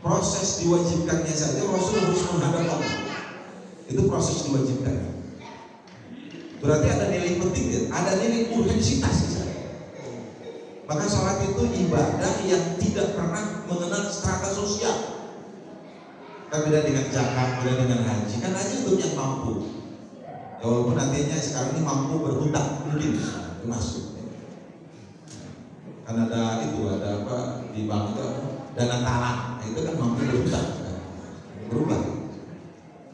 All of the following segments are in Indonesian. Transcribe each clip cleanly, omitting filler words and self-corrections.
proses diwajibkannya saja Rasul harus menghadap Allah. Itu proses diwajibkan. Berarti ada nilai penting ya, ada nilai urgensitas di sana. Maka sholat itu ibadah yang tidak pernah mengenal strata sosial. Kan beda dengan zakat, beda dengan haji. Kan haji untuk yang mampu. Ya, walaupun nantinya sekarang ini mampu berhutang mungkin termasuk. Kan ada itu, ada apa di bank itu dana tanah, nah, itu kan mampu berhutang, kan? Berubah.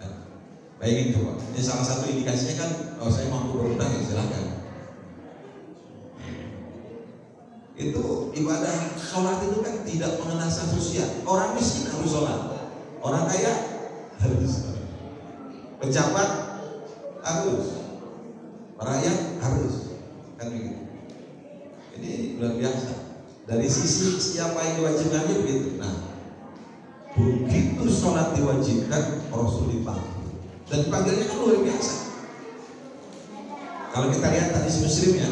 Nah, bayangin coba. Ini salah satu indikasinya kan, kalau saya mampu berhutang ya silakan. Itu ibadah sholat itu kan tidak mengenal status sosial. Orang miskin harus sholat, orang kaya harus sholat, pejabat harus, rakyat harus, kan begitu. Ini luar biasa. Dari sisi siapa yang diwajibkannya begitu. Nah, begitu sholat diwajibkan, Rasul dipanggil, dan panggilnya kan luar biasa. Kalau kita lihat hadis Muslim ya,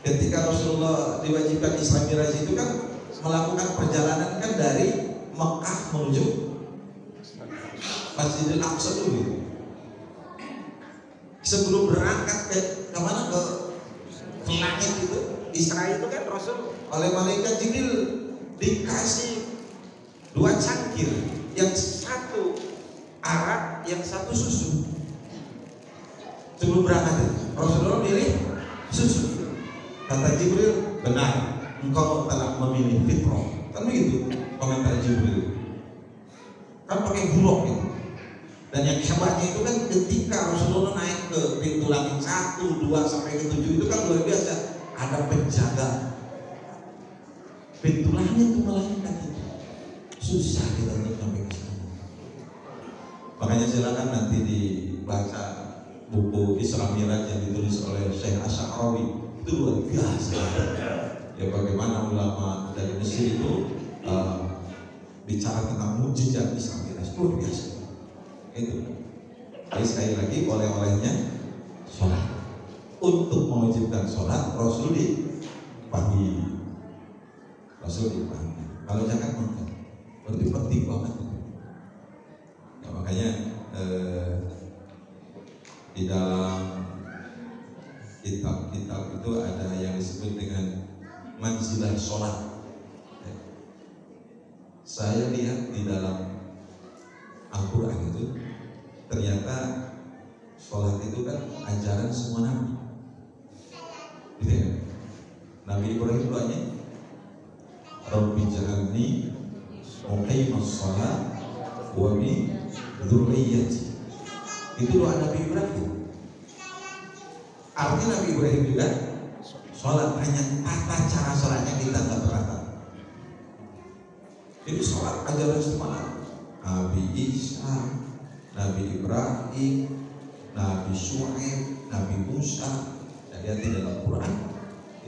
ketika Rasulullah diwajibkan Isra Miraj itu kan melakukan perjalanan kan dari Mekah menuju Masjidil Aqsa dulu. Sebelum berangkat ke mana, ke langit itu, Isra itu kan Rasul oleh malaikat Jibril dikasih 2 cangkir, yang satu arak, yang satu susu. Sebelum berangkat Rasulullah milih susu. Kata Jibril, benar, engkau telah memilih fitrah. Kan begitu komentar Jibril. Kan pakai bulog gitu. Dan yang hebatnya itu kan ketika Rasulullah naik ke pintu langit 1, 2 sampai ke 7 itu kan luar biasa. Ada penjaga pintu langit itu malaikat itu. Susah kita untuk sampai ke sana. Makanya silakan nanti dibaca buku Isra Miraj yang ditulis oleh Syekh Asy'ari. Itu luar biasa ya, bagaimana ulama dari Mesir itu bicara tentang mukjizat Isra Miraj, luar biasa itu. Jadi sekali lagi oleh-olehnya sholat. Untuk mewajibkan sholat Rasul dipanggil, kalau jangan mungkin berarti penting banget ya, makanya di dalam kitab-kitab itu ada yang disebut dengan manzilah sholat. Saya lihat di dalam Al-Quran itu ternyata sholat itu kan ajaran semua nabi. Gitu ya? Nabi Ibrahim doanya Rabbi ja'alni muqimas sholat wa min dzurriyyati. Itu doa Nabi Ibrahim. Artinya Nabi Ibrahim juga sholat, hanya tata cara sholatnya kita nggak berata. Jadi sholat ajaran semua Nabi Isa, Nabi Ibrahim, Nabi Syuaib, Nabi Musa. Lihat di dalam Quran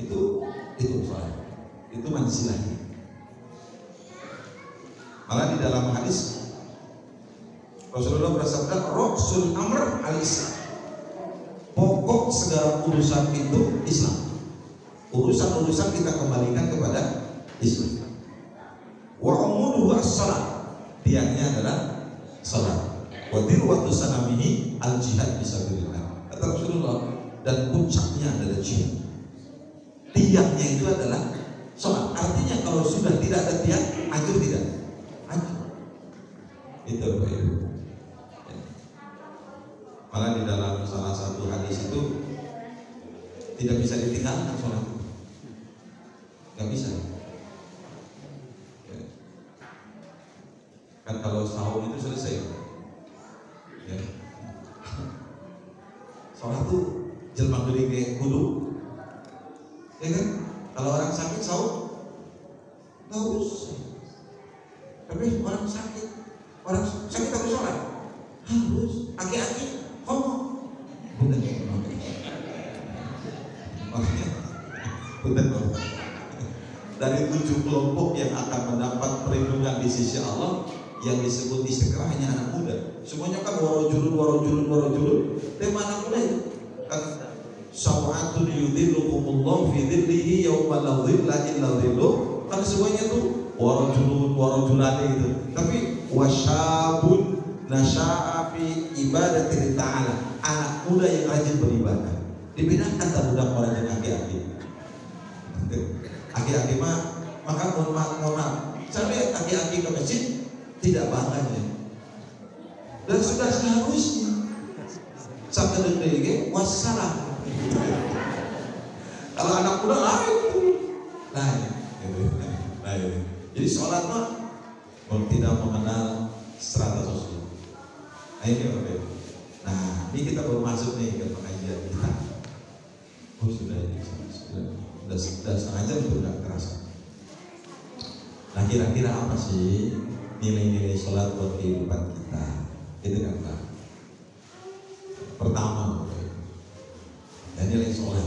itu sholat, itu manzilahnya. Malah di dalam hadis Rasulullah bersabda, "Roksul amr al-Islam." Pokok segala urusan itu Islam. Urusan-urusan kita kembalikan kepada Islam. Wa umuduhu as-salat. Tiangnya adalah salat. Wa dirwatu sanamihi al-jihad fisabilillah. Kata Rasulullah, dan puncaknya adalah jihad. Tiangnya itu adalah salat. Artinya kalau sudah tidak ada tiang, hancur tidak? Hancur. Itu Bapak Ibu. Malah di dalam salah satu hadis itu tidak bisa ditinggalkan sholat, nggak bisa. Kan kalau sahur itu selesai, ya. Sholat tuh jelma gede kayak kudu, ya kan? Kalau orang sakit sahur nggak usah. Tapi orang sakit harus sholat, harus. Aki-aki ngomong, bukan dari 7 kelompok yang akan mendapat perlindungan di sisi Allah yang disebut istiqrah hanya anak muda. Semuanya kan warajulun. Tema anak muda itu kan sab'atun yudhillukumullahu fi dhillihi yawma la dhilla illa dhilluh. Kan semuanya tuh warajulani itu. Tapi wasyabun nasya'a fi ibadati ta'ala, anak muda yang rajin beribadah. Dibedakan tak budak orang yang aki-aki. Aki-aki maka mohon maaf. Saya lihat aki-aki ke masjid tidak bangganya. Dan sudah seharusnya sampai detik wassalam. Kalau anak muda jadi sholat mah tidak mengenal strata sosial. Nah ini kita baru masuk nih ke pengajian kita. Sudah setengah jam itu nggak terasa. Nah kira-kira apa sih nilai-nilai sholat buat kehidupan kita? Itu kan Pak. Pertama, ya nilai sholat.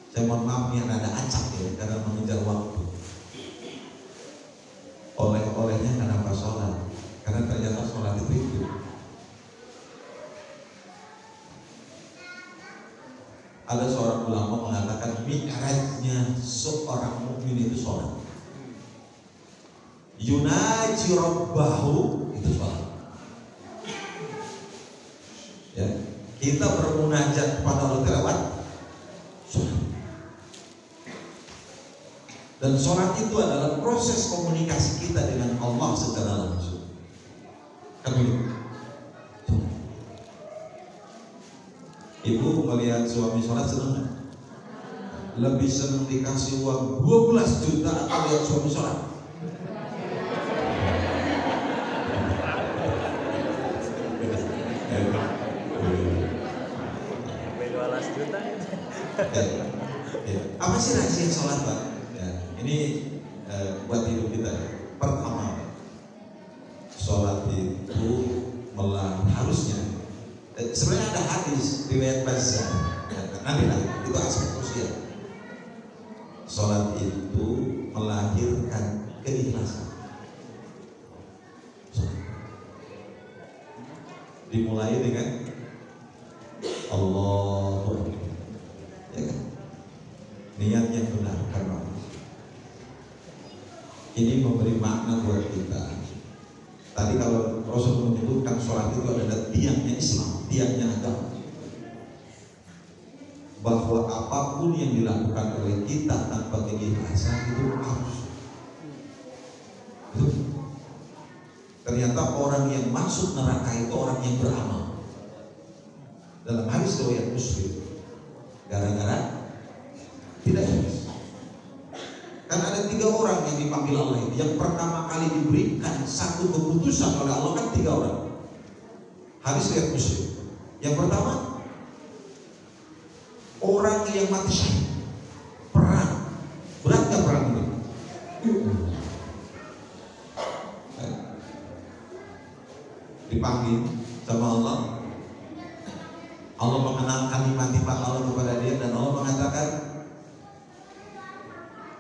Saya mohon maaf yang ada acak ya karena mengejar waktu. Oleh-olehnya kenapa sholat? Karena ternyata sholat itu. Ada seorang ulama mengatakan mi'rajnya seorang mukmin itu sholat. Yunaji rabbahu itu sholat. Ya, kita bermunajat kepada Allah lewat sholat. Dan sholat itu adalah proses komunikasi kita dengan Allah secara langsung. Kan begitu? Ibu melihat suami sholat senang nggak? Lebih senang dikasih uang 12 juta atau lihat suami sholat? Apa sih rahasia sholat Pak? Ya, ini buat hidup kita ya. Pertama, sholat itu harusnya sebenarnya ada hadis riwayat Bazzar ya, nanti lah itu aspek usia. Sholat itu melahirkan keikhlasan. Dimulai dengan Allahu Akbar. Ya kan? Niat yang benar karena ini memberi makna buat kita. Tadi kalau Rasul menyebutkan sholat itu adalah tiangnya Islam, tiangnya agama. Bahwa apapun yang dilakukan oleh kita tanpa keikhlasan itu harus. Ternyata orang yang masuk neraka itu orang yang beramal. Dalam hadis riwayat Muslim, gara-gara tidak ikhlas. Kan ada 3 orang yang dipanggil Allah itu. Yang pertama kali diberikan satu keputusan oleh Allah kan 3 orang. Hadis riwayat Muslim. Yang pertama, orang yang mati syahid, perang. Berat nggak perang itu? Dipanggil sama Allah. Allah mengenalkan nikmat Allah kepada dia dan Allah mengatakan,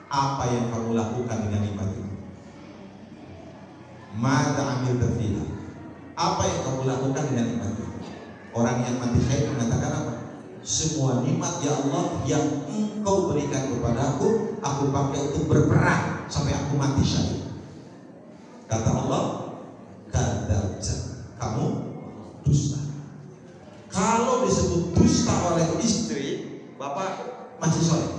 apa yang kamu lakukan dengan nikmat itu? Mada amil terfilah. Apa yang kamu lakukan dengan nikmat itu? Orang yang mati syahid mengatakan apa? Semua nikmat ya Allah yang engkau berikan kepadaku, aku pakai untuk berperang sampai aku mati syahid. Kata Allah, kadzabta, kamu dusta. Kalau disebut dusta oleh istri, bapak masih soleh.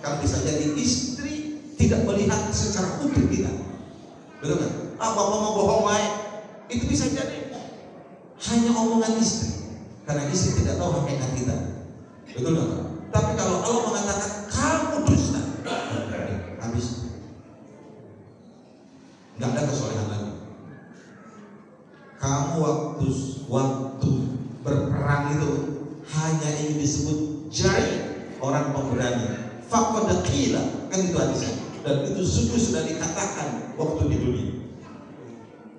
Kalau bisa jadi istri tidak melihat secara utuh kita, betul kan? Bapak mau bohong baik, itu bisa jadi hanya omongan istri, karena istri tidak tahu hakikat kita, betul kan? Tapi kalau Allah mengatakan kamu dusta, habis, nggak ada kesolehan lagi. Kamu waktu berperang itu hanya ingin disebut jari orang pemberani. Faqad qila, kan itu hadisnya. Dan itu sudah dikatakan waktu di dunia.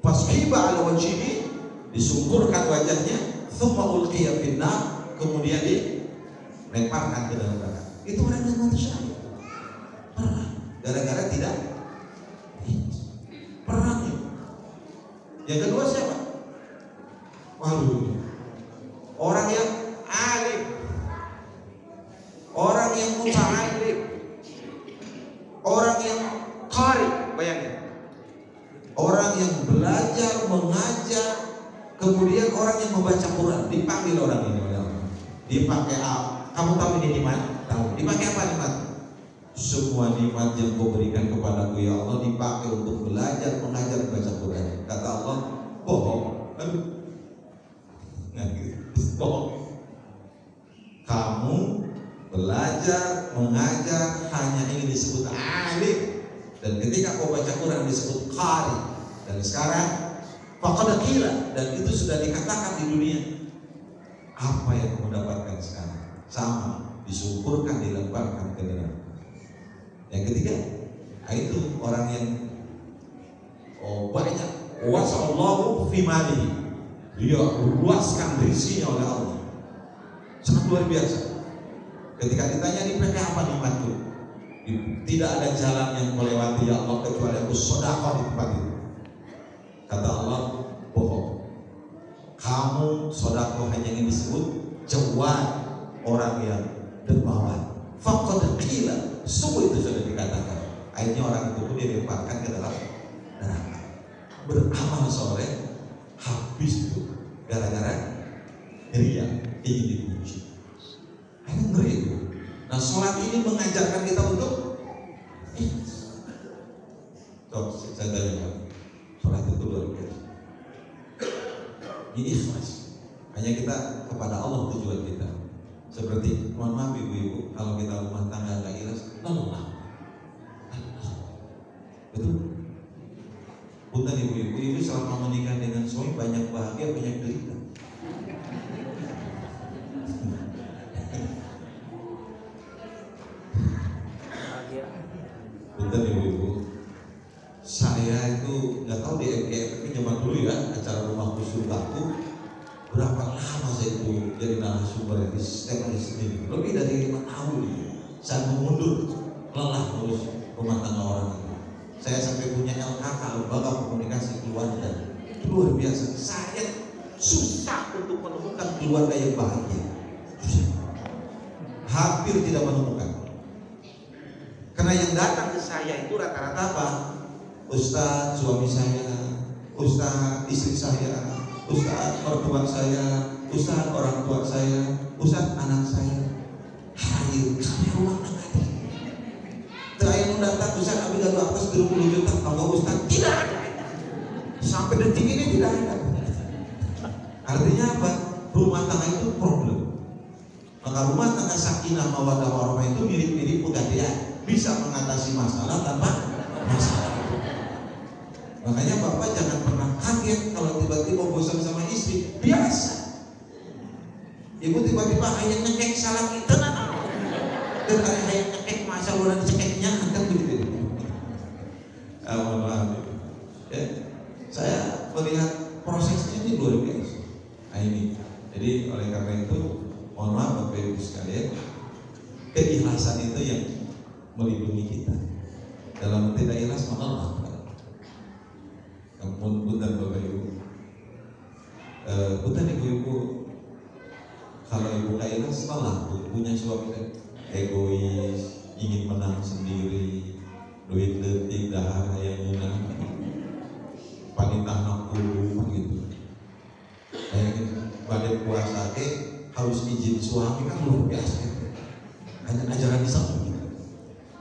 Fashiba ala wajhihi, disungkurkan wajahnya, thumma ulqiya finnar, kemudian dilemparkan ke dalam neraka. Itu orang yang mati syahid. Perang, gara-gara tidak perang. Yang kedua siapa? Waduh, orang yang alim, orang yang muta'alim, orang yang qari, kari, bayangin. Orang yang belajar, mengajar, kemudian orang yang membaca Quran, dipanggil orang ini oleh Allah. Dipakai apa? Kamu tahu ini nikmat? Tahu. Dipakai apa nikmat? Semua nikmat yang kau berikan kepadaku ya Allah dipakai untuk belajar, mengajar, membaca Quran. Kata Allah, bohong. Nah, gitu. Bohong. Kamu belajar, mengajar hanya ingin disebut alim, dan ketika kau baca Quran disebut qari. Dan sekarang faqad qila, dan itu sudah dikatakan di dunia. Apa yang kamu dapatkan sekarang? Sama, disyukurkan, dilemparkan ke neraka. Yang ketiga, itu orang yang banyak wasallahu fi malihi, dia luaskan rezekinya oleh Allah, sangat luar biasa. Ketika ditanya dipakai apa nikmatku, tidak ada jalan yang melewati ya Allah kecuali aku sedekah di tempat itu. Kata Allah, bohong. Kamu sedekah hanya ingin disebut jawad, orang yang dermawan. Faqad qila, semua itu sudah dikatakan. Akhirnya orang itu pun dilemparkan ke dalam neraka. Beramal soleh habis itu gara-gara ria, ingin dipuji. Akhirnya ngeri itu. Nah, sholat ini mengajarkan kita untuk saya tanya, sholat itu luar biasa. Ini ikhlas. Hanya kita kepada Allah tujuan kita. Seperti, mohon maaf ibu-ibu, kalau kita rumah tangga nggak ikhlas, lelah. Betul. Bukan ibu-ibu, ibu selama menikah dengan suami banyak bahagia, banyak derita. Bukan ibu-ibu, saya itu nggak tahu di MGM tapi zaman dulu ya, acara rumah khusus aku, berapa lama saya itu jadi narasumber di setiap hari Senin, lebih dari 5 tahun. Saya mengundur, lelah terus rumah tangga orang itu. Saya sampai punya LKK, lembaga komunikasi keluarga. Itu luar biasa. Saya susah untuk menemukan keluarga yang bahagia. Hampir tidak menemukan. Karena yang datang ke saya itu rata-rata apa? Ustaz suami saya, Ustaz istri saya, Ustaz mertua saya, Ustaz orang tua saya, Ustaz anak saya. Hadir sampai rumah tangga. Saya mau datang Ustaz Abi Gadu Atas 20 juta, kalau Ustaz tidak ada. Sampai detik ini tidak ada. Artinya apa? Rumah tangga itu problem. Maka rumah tangga sakinah mawaddah warahmah itu mirip-mirip pegadaian, bisa mengatasi masalah tanpa masalah. Makanya bapak jangan pernah kaget kalau tiba-tiba bosan sama istri. Biasa. Ibu tiba-tiba ayah nyekek salah kita, dan ayah nyekek masa lu nanti cekeknya akan begitu. Mohon maaf. Ya, saya melihat prosesnya ini luar biasa. Nah ini, jadi oleh karena itu, mohon maaf Bapak Ibu sekalian, keikhlasan itu yang melindungi kita. Dalam tidak ikhlas maka maaf. Punten Bapak Ibu, punten ibu-ibu, kalau ibu gak ikhlas malah punya suami egois, ingin menang sendiri, duit detik dahar yang nyunah, panitah nakulu gitu. Kayak gitu, pada puasa harus izin suami kan luar biasa. Hanya ajaran Islam gitu.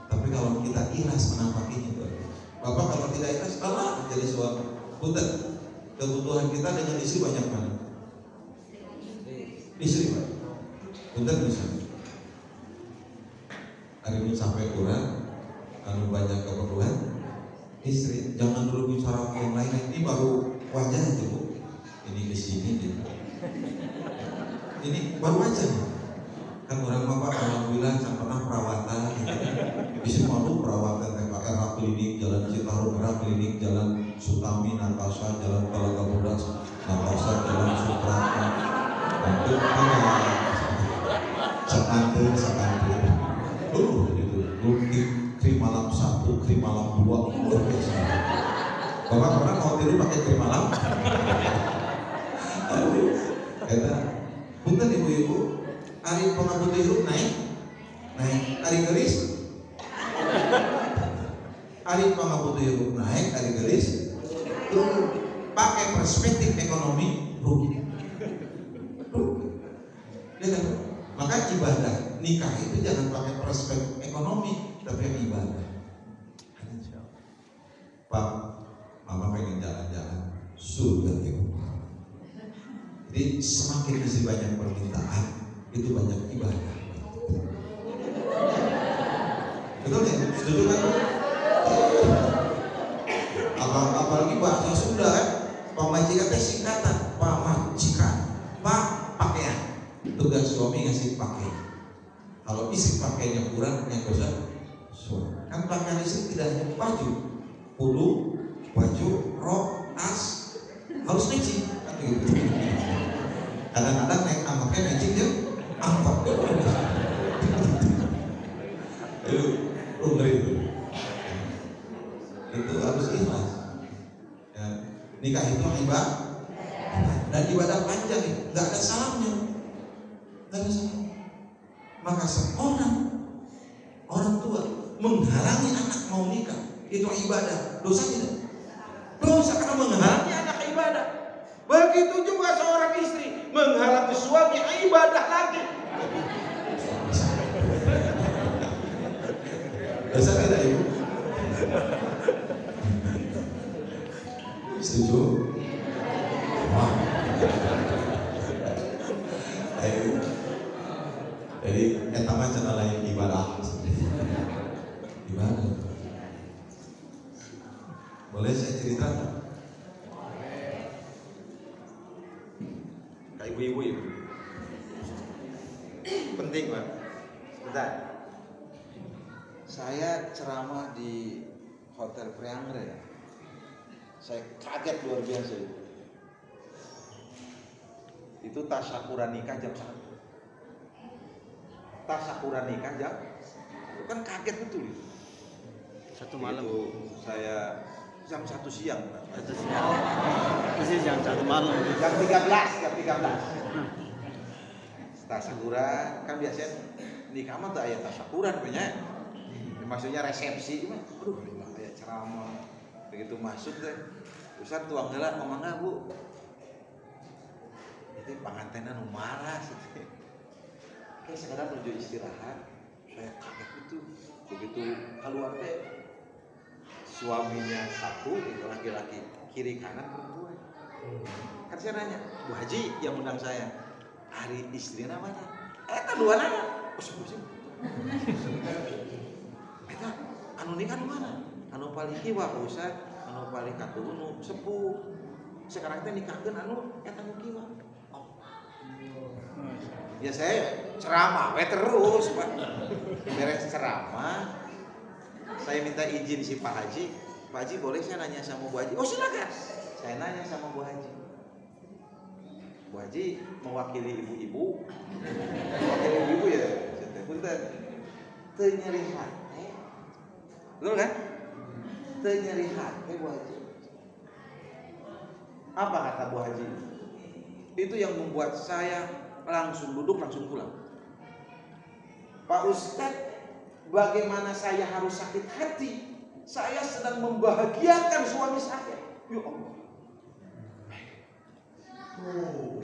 Tapi kalau kita ikhlas menampakinya, Bapak kalau tidak ikhlas malah jadi suami. Punten, kebutuhan kita dengan istri banyak mana? Istri Pak. Punten bisa. Hari ini sampai kurang, banyak keperluan istri. Jangan dulu bicara yang lain. Ini baru wajah aja Bu. Ini kesini gitu. Ini baru aja. Kan orang Bapak alhamdulillah jangan pernah perawatan. Gitu. Bisa malu perawatan era klinik, jalan Citarum, era klinik, jalan Sutami, Natasha, jalan Talaga Bodas, Natasha, jalan Suprata. Itu sekantin. Gitu. Krim malam 1, krim malam 2, luar biasa. Bapak pernah mau tidur pakai krim malam? Kata, punten ibu-ibu, hari pengabut hidup naik, hari geris. Ari pangabutuh hirup naik, ari gelis turun. Pakai perspektif ekonomi rugi. Maka ibadah nikah itu jangan pakai perspektif ekonomi, tapi ibadah. Pak, mama pengen jalan-jalan surga itu. Jadi semakin isi banyak permintaan, itu banyak ibadah. Betul ya? Setuju kan? Apalagi bahasa Sunda kan? Pamajikan teh singkatan, pamajikan, pak pakaian. Tugas suami ngasih pakaian. Kalau isi pakaiannya kurang, yang dosa suami. Kan pakaian istri tidak hanya baju, pulu, baju, rok, tas, harus matching. Kan gitu. Kadang-kadang naik angkotnya matching ya, angkot. Ngeri itu. Itu harus ikhlas. Ya, nikah itu ibadah. Dan ibadah panjang, nggak ada salahnya. Nggak ada salah. Maka seorang orang tua menghalangi anak mau nikah, itu ibadah. Dosa tidak? Dosa karena menghalangi anak ibadah. Begitu juga seorang istri menghalangi suami ibadah lagi. Dosa tidak ibu? Setuju? Wah. Jadi etama cara lain ibadah. Ibadah. Boleh saya cerita? Kayak ibu-ibu itu. Penting Pak. Bentar. Saya ceramah di Hotel Priangre. Saya kaget luar biasa itu. Itu tasyakuran nikah jam 1. Tasyakuran nikah jam, itu kan kaget betul itu. 1 malam. Itu saya jam 1 siang. 1 siang. Itu jam 1 malam. Jam 13. Tasyakuran kan biasanya nikah mah tuh ayat tasyakuran banyak. Maksudnya resepsi, aduh, kayak ceramah. Begitu masuk deh, Ustaz tuang heula kemana Bu? Itu pengantinan marah gitu. Kayak sekarang menuju istirahat, saya kaget itu. Begitu keluar teh, suaminya satu, itu laki-laki, kiri kanan perempuan. Kan saya nanya, Bu Haji yang undang saya, hari istrinya mana? Dua nanya, Eta anu nikah anu mana? Anu paling kiwa Pak Ustaz, anu paling katuunu sepuh. Sekarang teh nikahkeun anu eta nu kiwa. Oh. Ya saya ceramah we terus, Pak. Beres ceramah, saya minta izin si Pak Haji. Pak Haji boleh saya nanya sama Bu Haji? Oh silakan. Saya nanya sama Bu Haji. Bu Haji mewakili ibu-ibu. Mewakili ibu ya. Punten. Teu nyeri hati. Betul kan? Teu nyeri hati Bu Haji. Apa kata Bu Haji? Itu yang membuat saya langsung duduk langsung pulang. Pak Ustadz, bagaimana saya harus sakit hati? Saya sedang membahagiakan suami saya. Ya Allah. Oh.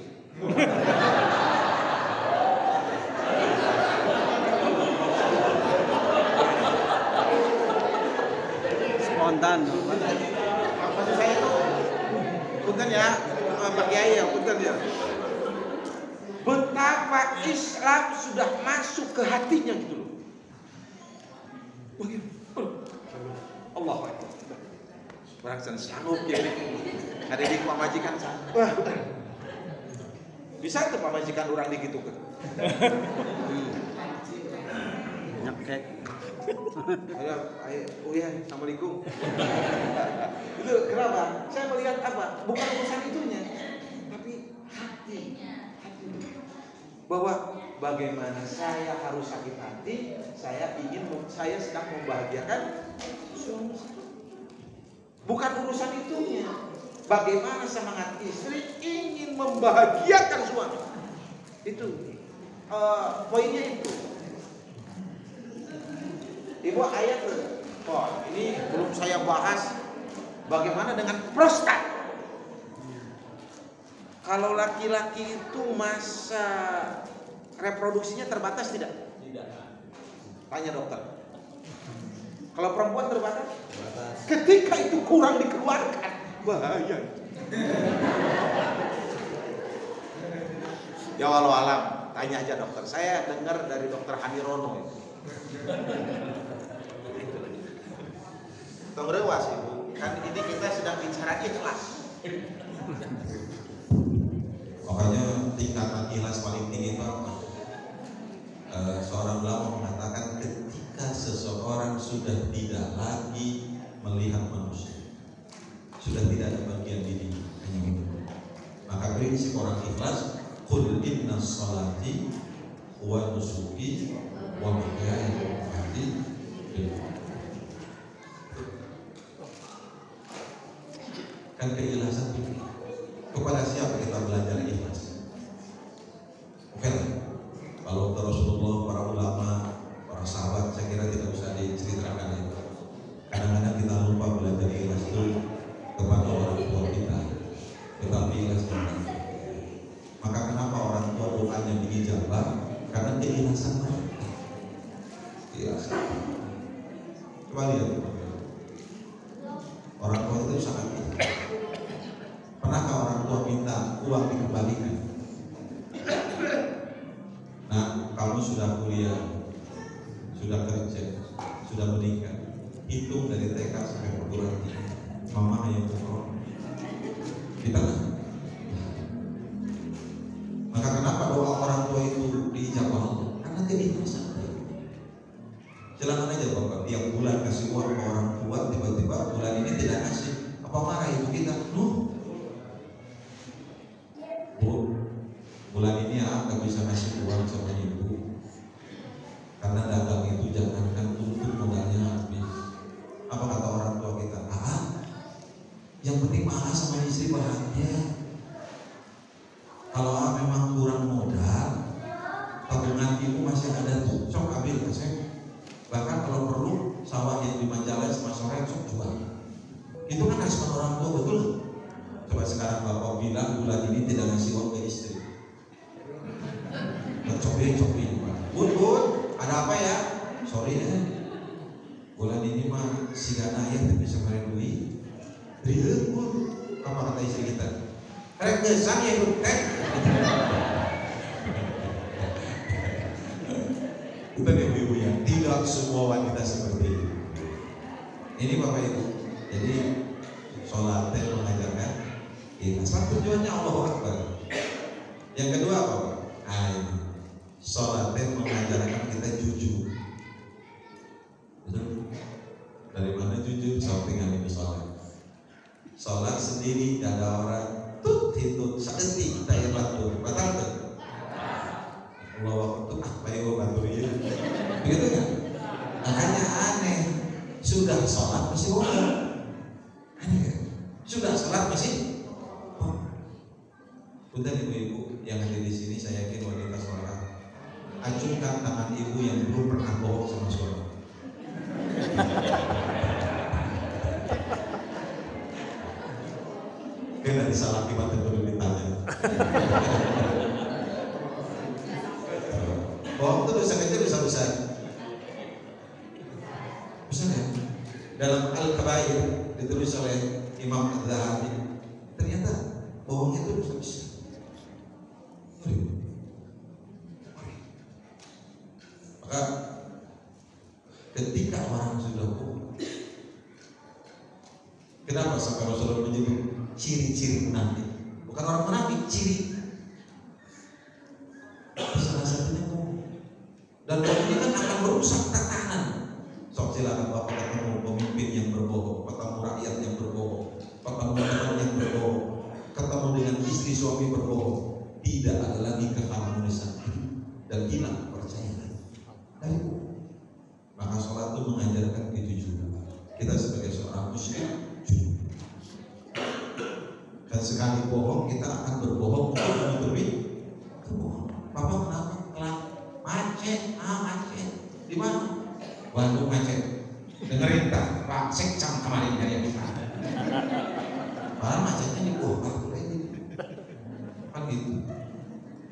Spontan. Maksud saya itu, punten ya, Pak Kiai ya, punten ya. Betapa Islam sudah masuk ke hatinya gitu loh. Allah Akbar. Barang san sanggup ya. Ada di pamajikan wah, bisa tuh pamajikan orang digitukan. Nyekek. Oh ya, assalamualaikum. Itu kenapa? Saya melihat apa? Bukan urusan itunya, tapi hati. Bahwa bagaimana saya harus sakit hati, saya sedang membahagiakan suami saya. Bukan urusan itunya. Bagaimana semangat istri ingin membahagiakan suami. Itu poinnya itu. Ibu ayat Wah, ini belum saya bahas bagaimana dengan prostat. Kalau laki-laki itu masa reproduksinya terbatas tidak? Tidak. Tanya dokter. Kalau perempuan terbatas? Terbatas. Ketika itu kurang dikeluarkan, bahaya. Ya walau alam, tanya aja dokter. Saya dengar dari dokter Hanirono itu. Tong rewas ibu, kan ini kita sedang bicara ikhlas. Makanya tingkatan ikhlas paling tinggi itu apa? Seorang ulama mengatakan ketika seseorang sudah tidak lagi melihat manusia, sudah tidak ada bagian diri, hanya itu. Maka prinsip orang ikhlas, qul inna sholati wa nusuki wa mahyaya wa mamati lillah. Kan keikhlasan itu kepada siapa kita belajar ikhlas? Oke lah. Kalau Rasulullah, para ulama, para sahabat, saya kira tidak usah diceritakan itu. Kadang-kadang kita lupa belajar ikhlas itu kepada orang tua kita, tetapi ikhlas kepada kita. Maka kenapa orang tua doanya diijabah? Karena keikhlasan mereka. Keikhlasan. Coba lihat. Orang tua itu sangat ikhlas. Pernahkah orang tua minta uang dikembalikan? Nah, kamu sudah kuliah, sudah kerja, sudah menikah, hitung dari TK sampai perguruan tinggi. Mama yang umroh, kita kan? Maka kenapa doa orang tua itu diijabah Allah? Karena keikhlasan. Silakan aja bapak, tiap bulan kasih uang ke orang tua, tiba-tiba bulan ini tidak kasih, apa marah ibu kita? Bu, bulan ini nggak bisa ngasih uang sama ibu, karena dagang itu jangankan untuk modalnya habis. Apa kata orang tua kita? Yang penting malah sama istri bahagia. Kalau memang kurang modal, tabungan ibu masih ada tuh, sok ambil ke saya. Bahkan kalau perlu sawah yang di Majalah sama sore sok jual. Itu kan respon orang tua, betul? Coba sekarang bapak bilang bulan ini tidak ngasih uang ke istri. Cobain. Bun, ada apa ya? Sorry ya. Bulan ini mah si gana ayah tapi bisa kemarin duit. Rieu bun. Apa kata istri kita? Rek gesang ya bun, Bukan ibu-ibu ya, tidak semua wanita seperti itu. Ini bapak ibu. Jadi sholat mengajarkan ikhlas. Tujuannya Allahu Akbar. Yang kedua apa pak? Sholat mengajarkan kita jujur. Betul? Dari mana jujur? Sampingan itu sholat. Sholat sendiri gak ada orang hitut sedetik kita yang bantu. Batal tuh. Allah waktu apa yang bantu dia? Begitu kan? Makanya aneh. Sudah sholat masih ngomong. Aneh kan? Sudah sholat masih Udah ibu-ibu yang ada di sini, saya yakin wanita sholat. Acungkan tangan ibu yang belum pernah bohong sama suami. Kena disalah kibat itu ditanya. Bohong itu dosa kecil, dosa besar. Besar ya? Dalam Al-Kabair ditulis oleh Imam Az-Zahabi, ternyata bohong itu dosa besar. Maka ketika orang sudah bohong, kenapa sampai Rasulullah menyebut ciri-ciri munafik? Bukan orang munafik, ciri. Salah satunya bohong. Dan bohong ini kan akan merusak tatanan. Sok silakan bapak ketemu pemimpin yang berbohong, ketemu rakyat yang berbohong, ketemu teman yang berbohong, ketemu dengan istri suami berbohong. Tidak ada lagi keharmonisan dan hilang percayaan. Maka sholat itu mengajarkan kejujuran. Kita sebagai seorang muslim jujur. Dan sekali bohong kita akan berbohong untuk menutupi kebohongan. Papa kenapa? Macet, macet. Di mana? Bandung macet. Dengerin tak? cek cam kemarin dari kita. Padahal macetnya di bawah tuh ini. Kan gitu.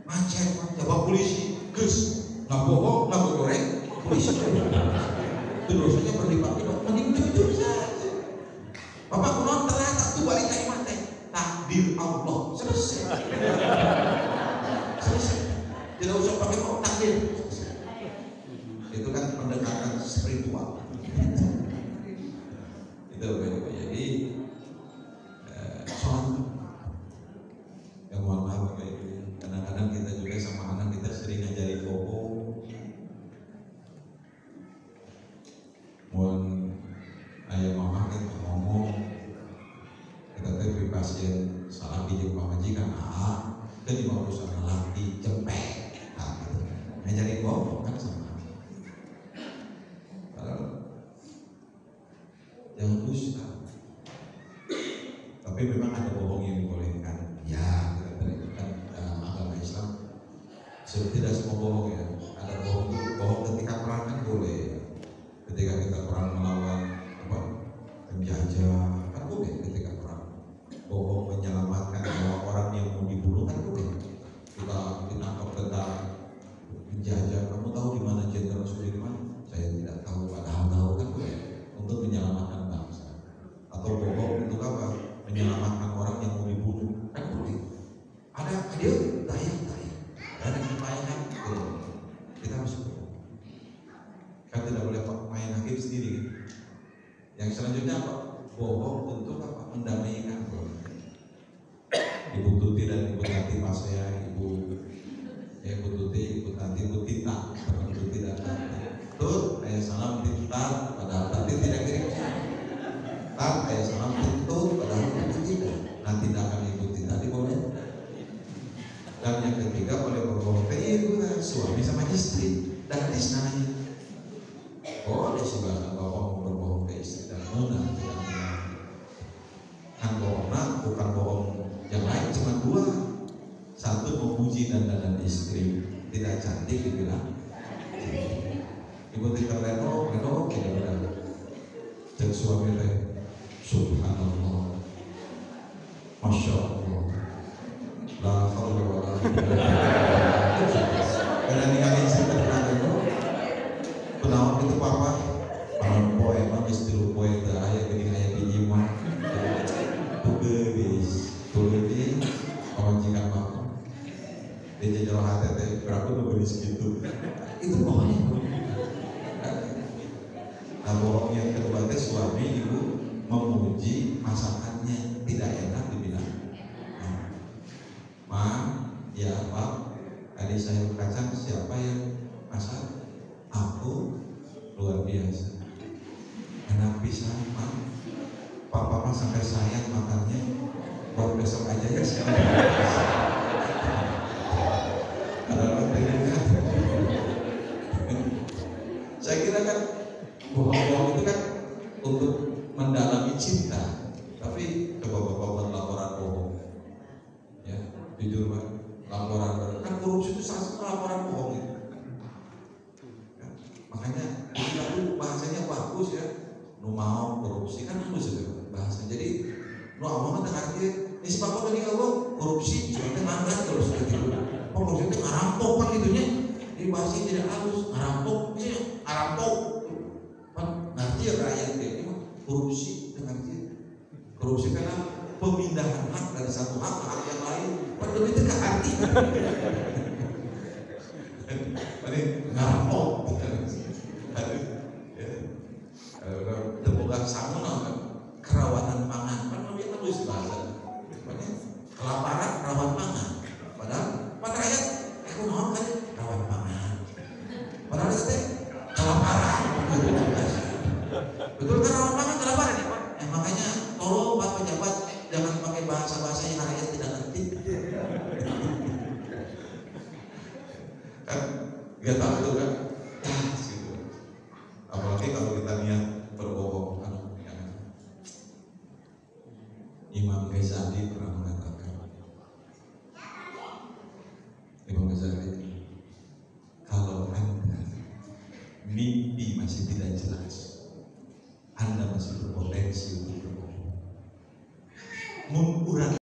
Macet, coba polisi, gus, nggak bohong, nggak goreng, polisi. Itu dosanya berlipat-lipat, mending jujur saja. Bapak kuno ternyata tuh balik kayak mati. Takdir Allah selesai. Selesai. Tidak usah pakai mau takdir. Itu kan pendekatan spiritual. Itu jadi soal yang mohon maaf Bapak Ibu, kadang-kadang kita juga sama anak kita sering ngajarin bohong. Mohon ayah mama kita ngomong, kita tuh pasien salah bijak pamajikan, kan di bawah usaha laki jempek, gitu. Ngajarin bohong kan sama. Jangan dusta. Tapi memang ada bohong yang dibolehkan. Ya, kita kan dalam agama Islam. Tidak semua bohong ya. Ada bohong ketika perang kan boleh. Ketika kita perang melawan penjajah kan boleh ketika perang. Bohong menyelamatkan nyawa orang yang mau dibunuh kan boleh. Kita ditangkap tentang penjajah. Kamu tahu di mana Jenderal Sudirman? Saya tidak tahu. Padahal tahu kan boleh. Untuk menyelamatkan bangsa. Atau bohong untuk apa? Menyelamatkan orang yang mau dibunuh kan boleh. Ada dia daya ada kepayaan gitu. Kita harus bohong. Kan tidak boleh main hakim sendiri. Yang selanjutnya apa? Bohong untuk apa? Mendamaikan Ibu Tuti dan Ibu Tati pas saya Ibu Tuti, Ibu Tati, Ibu Tita, Ibu Tuti dan Tati. Tuh, ayah salam Tita, padahal Tati tidak kirim. Ayah salam Tito, padahal Tati tidak. Nah, tindakan Ibu Tita boleh. Dan yang ketiga boleh berbohong ke ibu, suami sama istri dan istilahnya. Boleh sih bahasa bohong berbohong ke istri dan munah tidak munah. Kan bohongnya bukan bohong yang lain cuma dua. Satu memuji dan istri tidak cantik dibilang. Ibu Tita Reno tidak berani. Dan suami teh, subhanallah, masya Allah, la haula wala quwwata illa billah. Karena ninggalin istri Reno, penawan itu papa, malam poe, magis dulu poe teh ayah gini ayah biji mah, tugelis, majikan bapak, dia jajal hati teh berapa tugelis gitu, itu pokoknya. Nah, bohong yang kedua itu suami ibu memuji masakannya tidak enak dibilang. Ya Pak, tadi sayur kacang siapa yang masak? Aku. Luar biasa. Enak pisan Pak. Papa mah sampai sayang makannya. Baru besok aja ya sekarang. Saya kira kan bohong itu kan untuk mendalami cinta, tapi coba bapak buat laporan bohong, ya jujur Pak, laporan kan korupsi itu salah satu laporan bohong itu, ya, makanya itu bahasanya bagus ya, nu mau korupsi kan halus ya bahasa, jadi nu awalnya tengah arti, ini si bapak tadi awal korupsi, cuma mangga terus gitu, korupsi itu ngarampok kan gitunya, di bahasa tidak halus, ngarampok, ngerti ya rakyat ini korupsi dengan dia. Korupsi karena pemindahan hak dari satu hak ke hak yang lain. Padahal itu ke hati. Ini ngarampok. Temukan sama kerawanan pangan. Kan lebih halus bahasa. Kelaparan rawan pangan. Padahal rakyat aku mau kan rawan pangan. Padahal itu kelaparan. Betul kan rawan pangan kelaparan ya Pak? Makanya tolong Pak pejabat jangan pakai bahasa-bahasa yang rakyat tidak ngerti. Kan nggak tahu itu kan? Gitu. Apalagi kalau kita niat berbohong kan? Imam Ghazali pernah mengatakan, Imam Ghazali, kalau Anda mimpi masih tidak jelas, Anda masih berbohong. mun urang